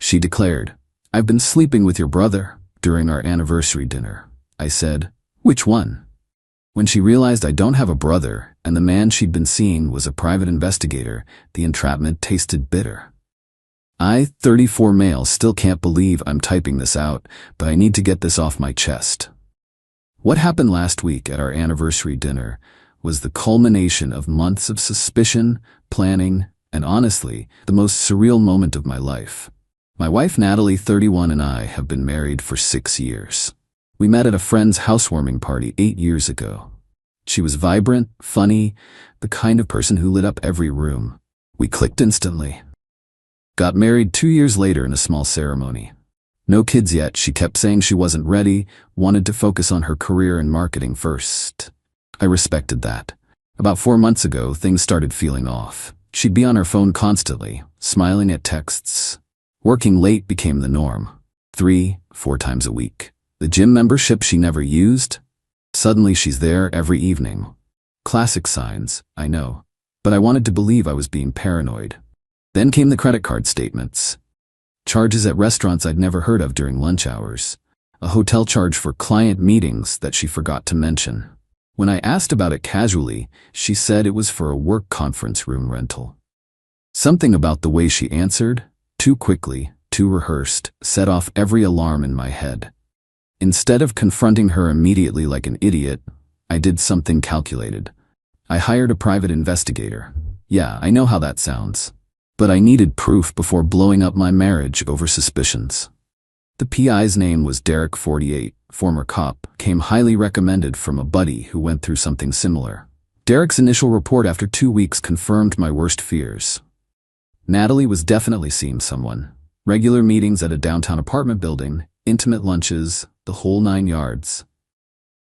She declared. "I've been sleeping with your brother during our anniversary dinner." I said, "Which one?" When she realized I don't have a brother and the man she'd been seeing was a private investigator, the entrapment tasted bitter. I, 34 male, still can't believe I'm typing this out, but I need to get this off my chest. What happened last week at our anniversary dinner was the culmination of months of suspicion, planning, and honestly, the most surreal moment of my life. My wife Natalie, 31, and I have been married for 6 years. We met at a friend's housewarming party 8 years ago. She was vibrant, funny, the kind of person who lit up every room. We clicked instantly. Got married 2 years later in a small ceremony. No kids yet, she kept saying she wasn't ready, wanted to focus on her career and marketing first. I respected that. About 4 months ago, things started feeling off. She'd be on her phone constantly, smiling at texts. Working late became the norm. 3-4 times a week. The gym membership she never used? Suddenly she's there every evening. Classic signs, I know. But I wanted to believe I was being paranoid. Then came the credit card statements. Charges at restaurants I'd never heard of during lunch hours. A hotel charge for client meetings that she forgot to mention. When I asked about it casually, she said it was for a work conference room rental. Something about the way she answered, too quickly, too rehearsed, set off every alarm in my head. Instead of confronting her immediately like an idiot, I did something calculated. I hired a private investigator. Yeah, I know how that sounds. But I needed proof before blowing up my marriage over suspicions. The PI's name was Derek, 48, former cop, came highly recommended from a buddy who went through something similar. Derek's initial report after 2 weeks confirmed my worst fears. Natalie was definitely seeing someone. Regular meetings at a downtown apartment building, intimate lunches, the whole 9 yards.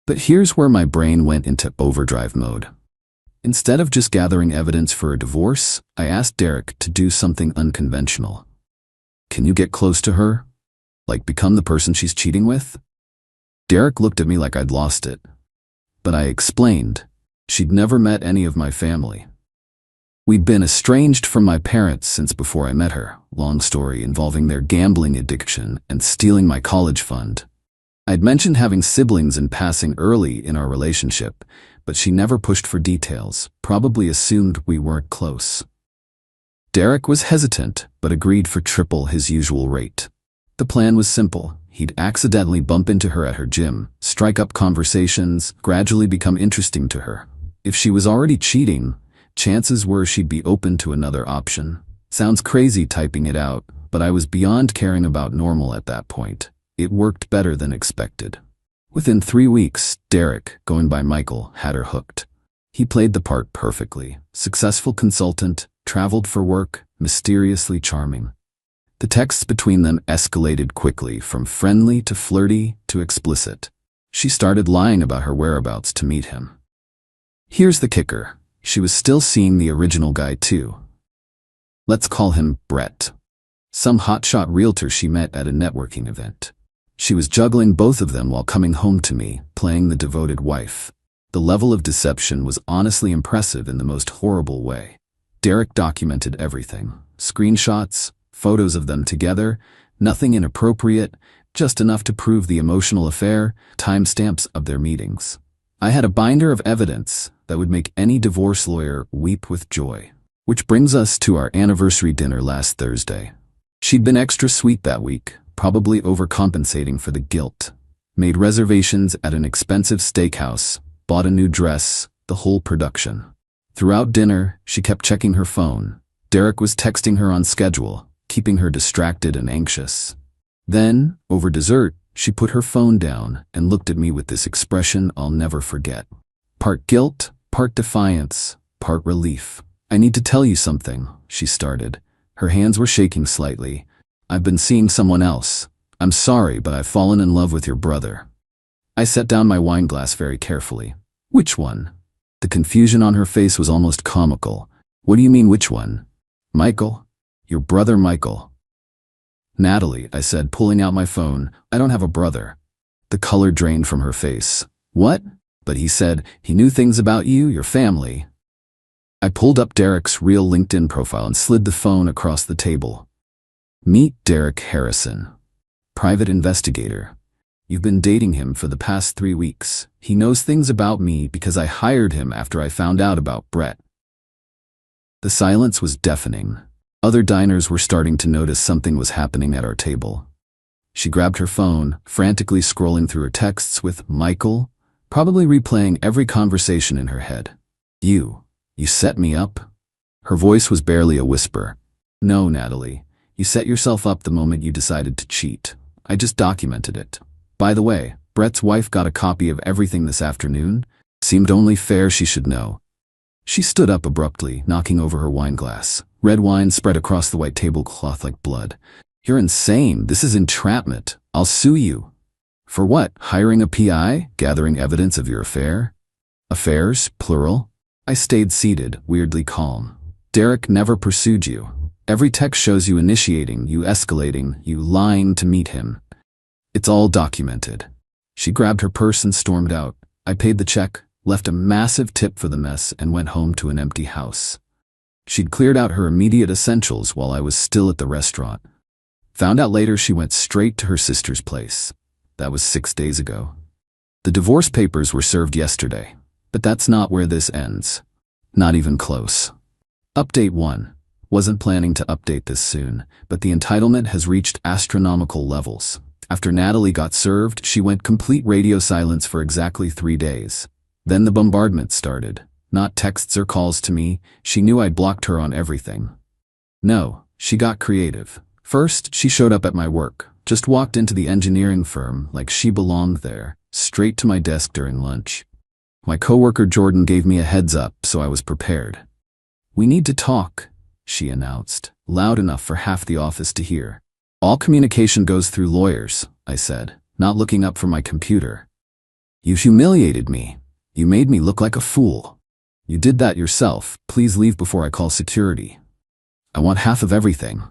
But here's where my brain went into overdrive mode. Instead of just gathering evidence for a divorce, I asked Derek to do something unconventional. "Can you get close to her? Like become the person she's cheating with?" Derek looked at me like I'd lost it. But I explained. She'd never met any of my family. We'd been estranged from my parents since before I met her, long story involving their gambling addiction and stealing my college fund. I'd mentioned having siblings in passing early in our relationship, but she never pushed for details, probably assumed we weren't close. Derek was hesitant, but agreed for triple his usual rate. The plan was simple. He'd accidentally bump into her at her gym, strike up conversations, gradually become interesting to her. If she was already cheating, chances were she'd be open to another option. Sounds crazy typing it out, but I was beyond caring about normal at that point. It worked better than expected. Within 3 weeks, Derek, going by Michael, had her hooked. He played the part perfectly. Successful consultant, traveled for work, mysteriously charming. The texts between them escalated quickly, from friendly to flirty to explicit. She started lying about her whereabouts to meet him. Here's the kicker. She was still seeing the original guy too. Let's call him Brett. Some hotshot realtor she met at a networking event. She was juggling both of them while coming home to me, playing the devoted wife. The level of deception was honestly impressive in the most horrible way. Derek documented everything. Screenshots, photos of them together, nothing inappropriate, just enough to prove the emotional affair, timestamps of their meetings. I had a binder of evidence that would make any divorce lawyer weep with joy. Which brings us to our anniversary dinner last Thursday. She'd been extra sweet that week, probably overcompensating for the guilt. Made reservations at an expensive steakhouse, bought a new dress, the whole production. Throughout dinner, she kept checking her phone. Derek was texting her on schedule, keeping her distracted and anxious. Then, over dessert, she put her phone down and looked at me with this expression I'll never forget. Part guilt, part defiance, part relief. "I need to tell you something," she started. Her hands were shaking slightly. "I've been seeing someone else. I'm sorry, but I've fallen in love with your brother." I set down my wine glass very carefully. "Which one?" The confusion on her face was almost comical. "What do you mean, which one?" "Michael. Your brother Michael." "Natalie," I said, pulling out my phone. "I don't have a brother." The color drained from her face. "What?" "But he said he knew things about you, your family." I pulled up Derek's real LinkedIn profile and slid the phone across the table. Meet Derek Harrison, private investigator. You've been dating him for the past 3 weeks. He knows things about me because I hired him after I found out about Brett. The silence was deafening. Other diners were starting to notice something was happening at our table. She grabbed her phone, frantically scrolling through her texts with Michael, probably replaying every conversation in her head. You set me up? Her voice was barely a whisper. No, Natalie. You set yourself up the moment you decided to cheat. I just documented it. By the way, Brett's wife got a copy of everything this afternoon. Seemed only fair she should know. She stood up abruptly, knocking over her wine glass. Red wine spread across the white tablecloth like blood. You're insane. This is entrapment. I'll sue you. For what? Hiring a PI? Gathering evidence of your affair? Affairs, plural? I stayed seated, weirdly calm. Derek never pursued you. Every text shows you initiating, you escalating, you lying to meet him. It's all documented. She grabbed her purse and stormed out. I paid the check, left a massive tip for the mess, and went home to an empty house. She'd cleared out her immediate essentials while I was still at the restaurant. Found out later she went straight to her sister's place. That was 6 days ago. The divorce papers were served yesterday, but that's not where this ends. Not even close. Update 1. Wasn't planning to update this soon, but the entitlement has reached astronomical levels. After Natalie got served, she went complete radio silence for exactly 3 days. Then the bombardment started. Not texts or calls to me. She knew I'd blocked her on everything. No, she got creative. First, she showed up at my work. Just walked into the engineering firm like she belonged there, straight to my desk during lunch. My coworker Jordan gave me a heads up, so I was prepared. We need to talk, she announced, loud enough for half the office to hear. All communication goes through lawyers, I said, not looking up from my computer. You humiliated me. You made me look like a fool. You did that yourself. Please leave before I call security. I want half of everything.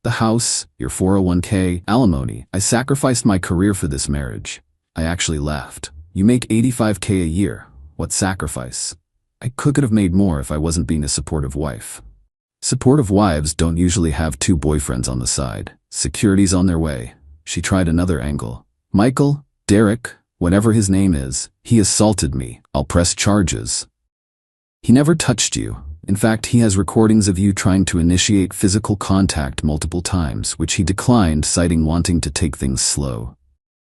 The house, your 401k, alimony. I sacrificed my career for this marriage. I actually left. You make $85K a year. What sacrifice? I could have made more if I wasn't being a supportive wife. Supportive wives don't usually have 2 boyfriends on the side. Security's on their way. She tried another angle. Michael, Derek, whatever his name is, he assaulted me. I'll press charges. He never touched you. In fact, he has recordings of you trying to initiate physical contact multiple times, which he declined, citing wanting to take things slow.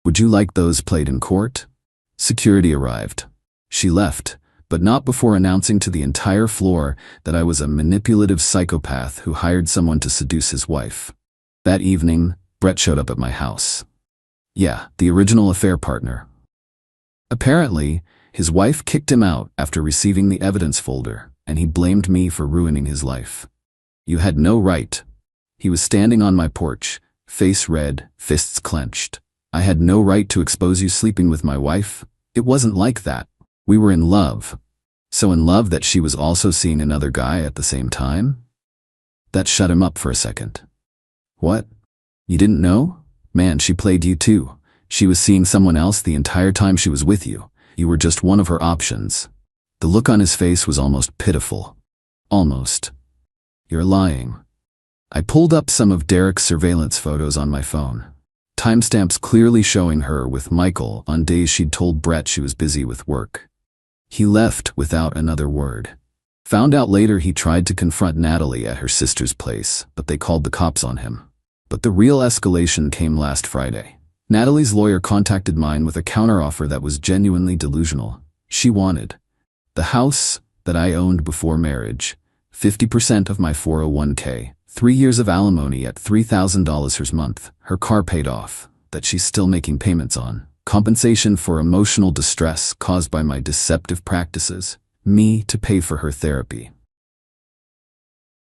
Would you like those played in court? Security arrived. She left, but not before announcing to the entire floor that I was a manipulative psychopath who hired someone to seduce his wife. That evening, Brett showed up at my house. Yeah, the original affair partner. Apparently, his wife kicked him out after receiving the evidence folder, and he blamed me for ruining his life. You had no right. He was standing on my porch, face red, fists clenched. I had no right to expose you sleeping with my wife. It wasn't like that. We were in love. So in love that she was also seeing another guy at the same time? That shut him up for a second. What? You didn't know? Man, she played you too. She was seeing someone else the entire time she was with you. You were just one of her options. The look on his face was almost pitiful. Almost. You're lying. I pulled up some of Derek's surveillance photos on my phone. Timestamps clearly showing her with Michael on days she'd told Brett she was busy with work. He left without another word. Found out later he tried to confront Natalie at her sister's place, but they called the cops on him. But the real escalation came last Friday. Natalie's lawyer contacted mine with a counteroffer that was genuinely delusional. She wanted the house that I owned before marriage, 50% of my 401k, 3 years of alimony at $3,000 per month, her car paid off, that she's still making payments on, compensation for emotional distress caused by my deceptive practices, me to pay for her therapy.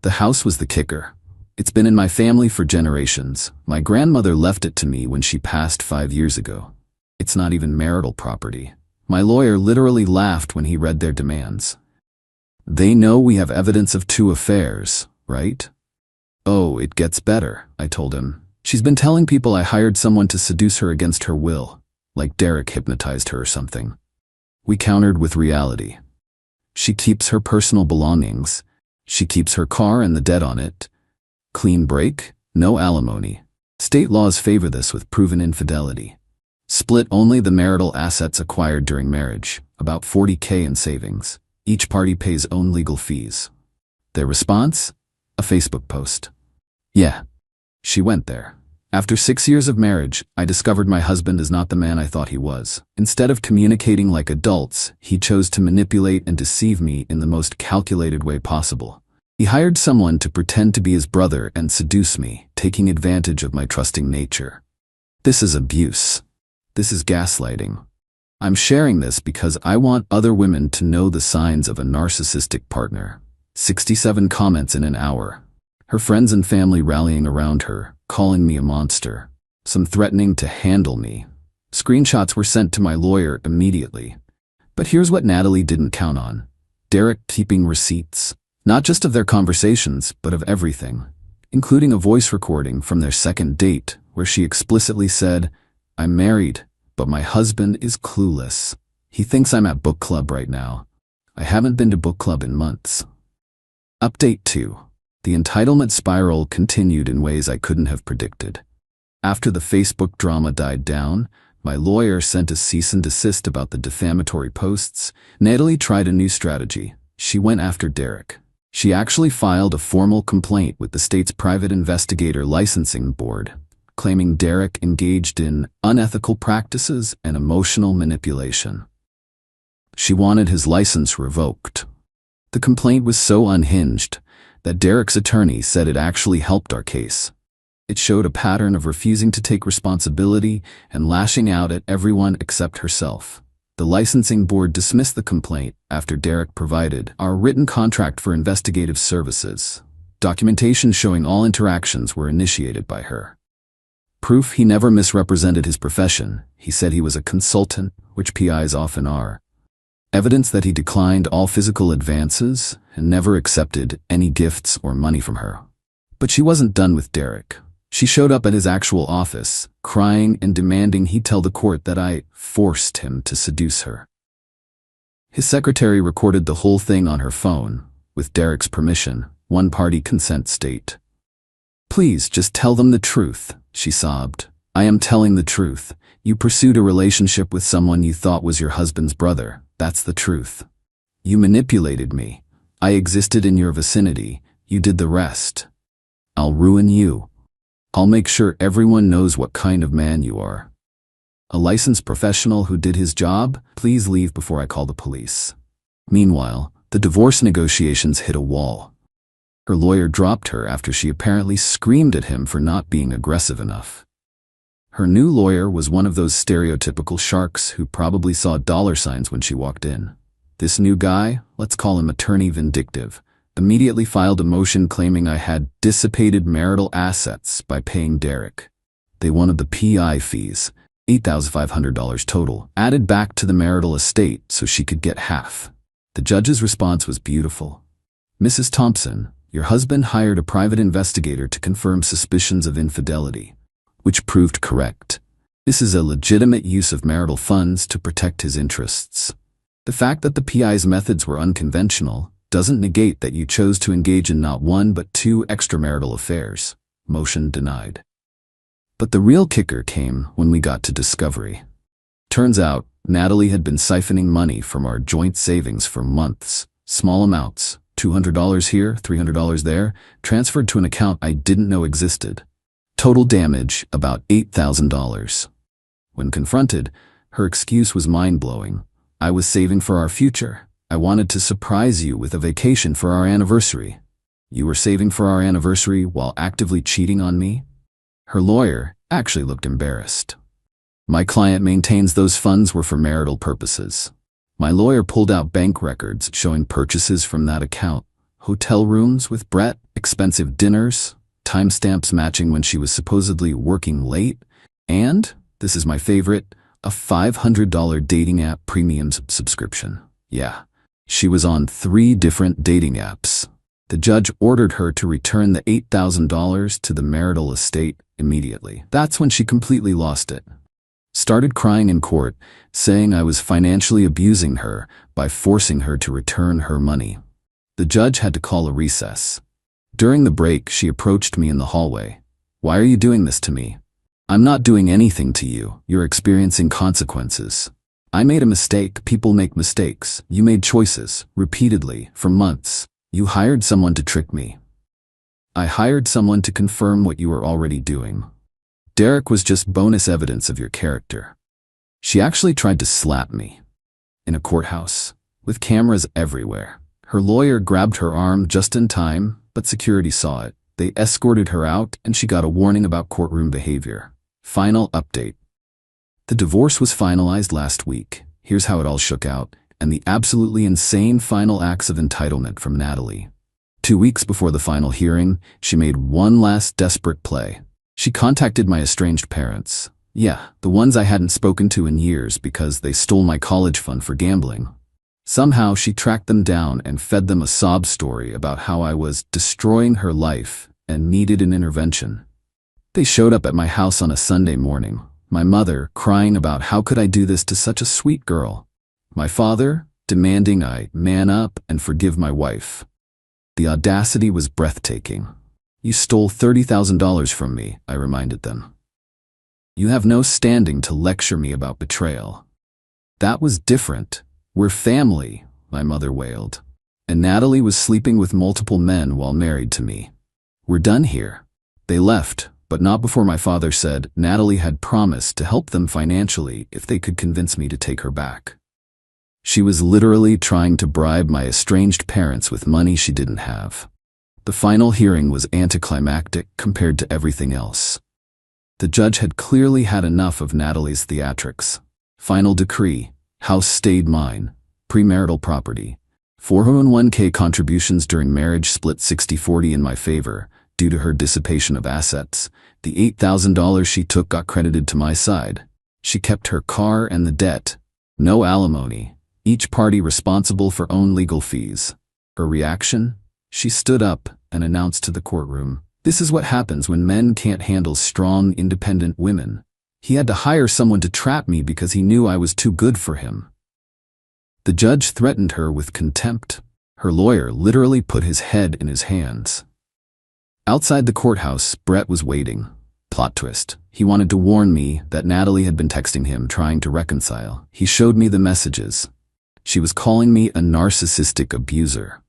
The house was the kicker. It's been in my family for generations. My grandmother left it to me when she passed 5 years ago. It's not even marital property. My lawyer literally laughed when he read their demands. They know we have evidence of 2 affairs, right? Oh, it gets better, I told him. She's been telling people I hired someone to seduce her against her will, like Derek hypnotized her or something. We countered with reality. She keeps her personal belongings. She keeps her car and the debt on it. Clean break? No alimony. State laws favor this with proven infidelity. Split only the marital assets acquired during marriage, about $40,000 in savings. Each party pays own legal fees. Their response? A Facebook post. Yeah. She went there. After 6 years of marriage, I discovered my husband is not the man I thought he was. Instead of communicating like adults, he chose to manipulate and deceive me in the most calculated way possible. He hired someone to pretend to be his brother and seduce me, taking advantage of my trusting nature. This is abuse. This is gaslighting. I'm sharing this because I want other women to know the signs of a narcissistic partner. 67 comments in an hour. Her friends and family rallying around her, calling me a monster. Some threatening to handle me. Screenshots were sent to my lawyer immediately. But here's what Natalie didn't count on. Derek keeping receipts. Not just of their conversations, but of everything. Including a voice recording from their second date, where she explicitly said, "I'm married, but my husband is clueless. He thinks I'm at book club right now. I haven't been to book club in months." Update 2. The entitlement spiral continued in ways I couldn't have predicted. After the Facebook drama died down, my lawyer sent a cease and desist about the defamatory posts. Natalie tried a new strategy. She went after Derek. She actually filed a formal complaint with the state's private investigator licensing board, claiming Derek engaged in unethical practices and emotional manipulation. She wanted his license revoked. The complaint was so unhinged that Derek's attorney said it actually helped our case. It showed a pattern of refusing to take responsibility and lashing out at everyone except herself. The licensing board dismissed the complaint after Derek provided our written contract for investigative services. Documentation showing all interactions were initiated by her. Proof he never misrepresented his profession. He said he was a consultant, which PIs often are. Evidence that he declined all physical advances and never accepted any gifts or money from her. But she wasn't done with Derek. She showed up at his actual office, crying and demanding he tell the court that I forced him to seduce her. His secretary recorded the whole thing on her phone, with Derek's permission, one-party consent state. "Please just tell them the truth," she sobbed. "I am telling the truth. You pursued a relationship with someone you thought was your husband's brother. That's the truth. You manipulated me. I existed in your vicinity. You did the rest. I'll ruin you. I'll make sure everyone knows what kind of man you are. A licensed professional who did his job, please leave before I call the police." Meanwhile, the divorce negotiations hit a wall. Her lawyer dropped her after she apparently screamed at him for not being aggressive enough. Her new lawyer was one of those stereotypical sharks who probably saw dollar signs when she walked in. This new guy, let's call him Attorney Vindictive, immediately filed a motion claiming I had dissipated marital assets by paying Derek. They wanted the PI fees, $8,500 total, added back to the marital estate so she could get half. The judge's response was beautiful. "Mrs. Thompson, your husband hired a private investigator to confirm suspicions of infidelity, which proved correct. This is a legitimate use of marital funds to protect his interests. The fact that the PI's methods were unconventional doesn't negate that you chose to engage in not one but two extramarital affairs." Motion denied. But the real kicker came when we got to discovery. Turns out, Natalie had been siphoning money from our joint savings for months. Small amounts, $200 here, $300 there, transferred to an account I didn't know existed. Total damage, about $8,000. When confronted, her excuse was mind-blowing. "I was saving for our future. I wanted to surprise you with a vacation for our anniversary." "You were saving for our anniversary while actively cheating on me?" Her lawyer actually looked embarrassed. "My client maintains those funds were for marital purposes." My lawyer pulled out bank records showing purchases from that account. Hotel rooms with Brett, expensive dinners, timestamps matching when she was supposedly working late, and, this is my favorite, a $500 dating app premium subscription. Yeah. She was on 3 different dating apps. The judge ordered her to return the $8,000 to the marital estate immediately. That's when she completely lost it. Started crying in court, saying I was financially abusing her by forcing her to return her money. The judge had to call a recess. During the break, she approached me in the hallway. Why are you doing this to me? I'm not doing anything to you. You're experiencing consequences. I made a mistake. People make mistakes. You made choices, repeatedly, for months. You hired someone to trick me. I hired someone to confirm what you were already doing. Derek was just bonus evidence of your character. She actually tried to slap me. In a courthouse, with cameras everywhere. Her lawyer grabbed her arm just in time, but security saw it. They escorted her out, and she got a warning about courtroom behavior. Final update. The divorce was finalized last week. Here's how it all shook out, and the absolutely insane final acts of entitlement from Natalie. 2 weeks before the final hearing, she made one last desperate play. She contacted my estranged parents. Yeah, the ones I hadn't spoken to in years because they stole my college fund for gambling. Somehow she tracked them down and fed them a sob story about how I was destroying her life and needed an intervention. They showed up at my house on a Sunday morning, my mother crying about how could I do this to such a sweet girl, my father demanding I man up and forgive my wife. The audacity was breathtaking. You stole $30,000 from me, I reminded them. You have no standing to lecture me about betrayal. That was different. We're family, my mother wailed. And Natalie was sleeping with multiple men while married to me. We're done here. They left, but not before my father said Natalie had promised to help them financially if they could convince me to take her back. She was literally trying to bribe my estranged parents with money she didn't have. The final hearing was anticlimactic compared to everything else. The judge had clearly had enough of Natalie's theatrics. Final decree. House stayed mine. Premarital property. 401k contributions during marriage split 60-40 in my favor due to her dissipation of assets. The $8,000 she took got credited to my side. She kept her car and the debt. No alimony. Each party responsible for own legal fees. Her reaction? She stood up and announced to the courtroom, "This is what happens when men can't handle strong, independent women. He had to hire someone to trap me because he knew I was too good for him." The judge threatened her with contempt. Her lawyer literally put his head in his hands. Outside the courthouse, Brett was waiting. Plot twist. He wanted to warn me that Natalie had been texting him trying to reconcile. He showed me the messages. She was calling me a narcissistic abuser,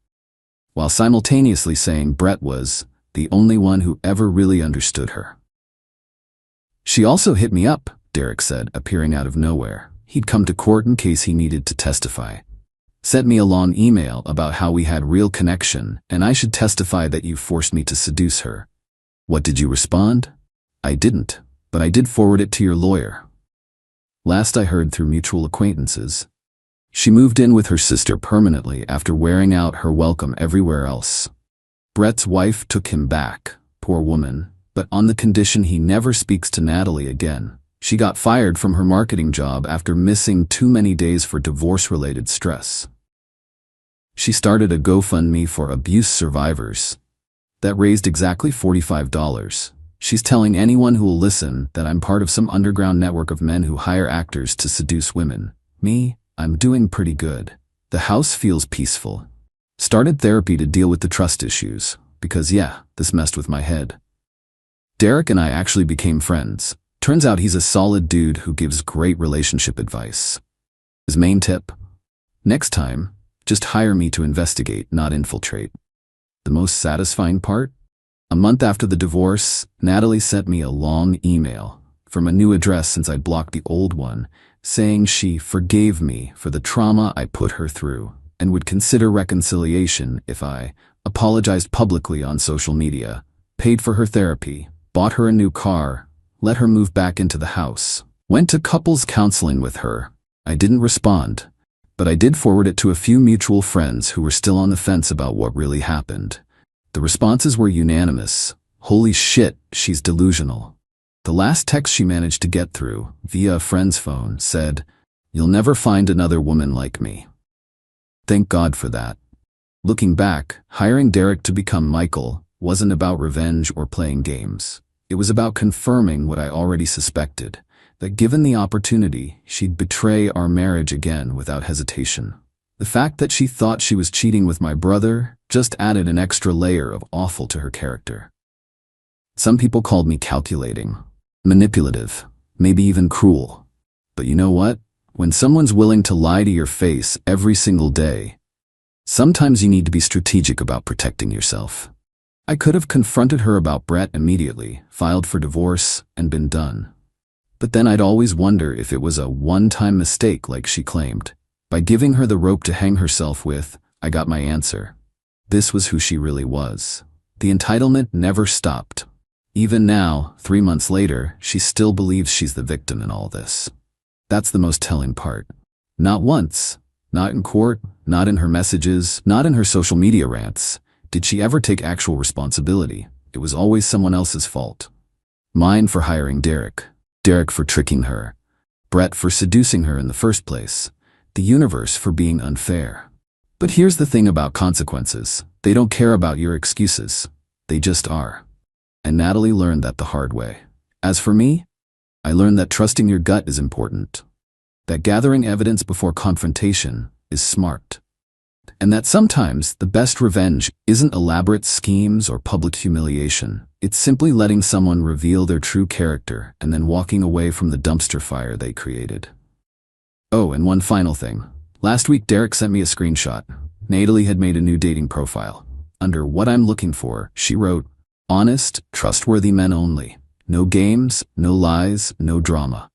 while simultaneously saying Brett was the only one who ever really understood her. She also hit me up, Derek said, appearing out of nowhere. He'd come to court in case he needed to testify. Sent me a long email about how we had real connection and I should testify that you forced me to seduce her. What did you respond? I didn't, but I did forward it to your lawyer. Last I heard through mutual acquaintances. She moved in with her sister permanently after wearing out her welcome everywhere else. Brett's wife took him back, poor woman, but on the condition he never speaks to Natalie again. She got fired from her marketing job after missing too many days for divorce-related stress. She started a GoFundMe for abuse survivors. That raised exactly $45. She's telling anyone who will listen that I'm part of some underground network of men who hire actors to seduce women. Me, I'm doing pretty good. The house feels peaceful. Started therapy to deal with the trust issues, because yeah, this messed with my head. Derek and I actually became friends. Turns out he's a solid dude who gives great relationship advice. His main tip? Next time, just hire me to investigate, not infiltrate. The most satisfying part? A month after the divorce, Natalie sent me a long email from a new address since I'd blocked the old one, saying she forgave me for the trauma I put her through and would consider reconciliation if I apologized publicly on social media, paid for her therapy, bought her a new car, let her move back into the house, went to couples counseling with her. I didn't respond, but I did forward it to a few mutual friends who were still on the fence about what really happened. The responses were unanimous. Holy shit, she's delusional. The last text she managed to get through, via a friend's phone, said, "You'll never find another woman like me." Thank God for that. Looking back, hiring Derek to become Michael wasn't about revenge or playing games. It was about confirming what I already suspected, that given the opportunity, she'd betray our marriage again without hesitation. The fact that she thought she was cheating with my brother just added an extra layer of awful to her character. Some people called me calculating, manipulative, maybe even cruel. But you know what? When someone's willing to lie to your face every single day, sometimes you need to be strategic about protecting yourself. I could have confronted her about Brett immediately, filed for divorce, and been done. But then I'd always wonder if it was a one-time mistake like she claimed. By giving her the rope to hang herself with, I got my answer. This was who she really was. The entitlement never stopped. Even now, 3 months later, she still believes she's the victim in all this. That's the most telling part. Not once, not in court, not in her messages, not in her social media rants, did she ever take actual responsibility. It was always someone else's fault. Mine for hiring Derek. Derek for tricking her. Brett for seducing her in the first place. The universe for being unfair. But here's the thing about consequences. They don't care about your excuses. They just are. And Natalie learned that the hard way. As for me, I learned that trusting your gut is important. That gathering evidence before confrontation is smart. And that sometimes the best revenge isn't elaborate schemes or public humiliation. It's simply letting someone reveal their true character and then walking away from the dumpster fire they created. Oh, and one final thing. Last week Derek sent me a screenshot. Natalie had made a new dating profile. Under what I'm looking for, she wrote, "Honest, trustworthy men only. No games, no lies, no drama."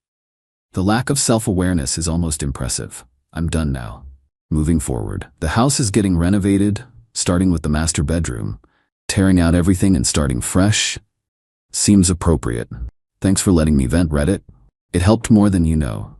The lack of self-awareness is almost impressive. I'm done now. Moving forward, the house is getting renovated, starting with the master bedroom. Tearing out everything and starting fresh seems appropriate. Thanks for letting me vent, Reddit. It helped more than you know.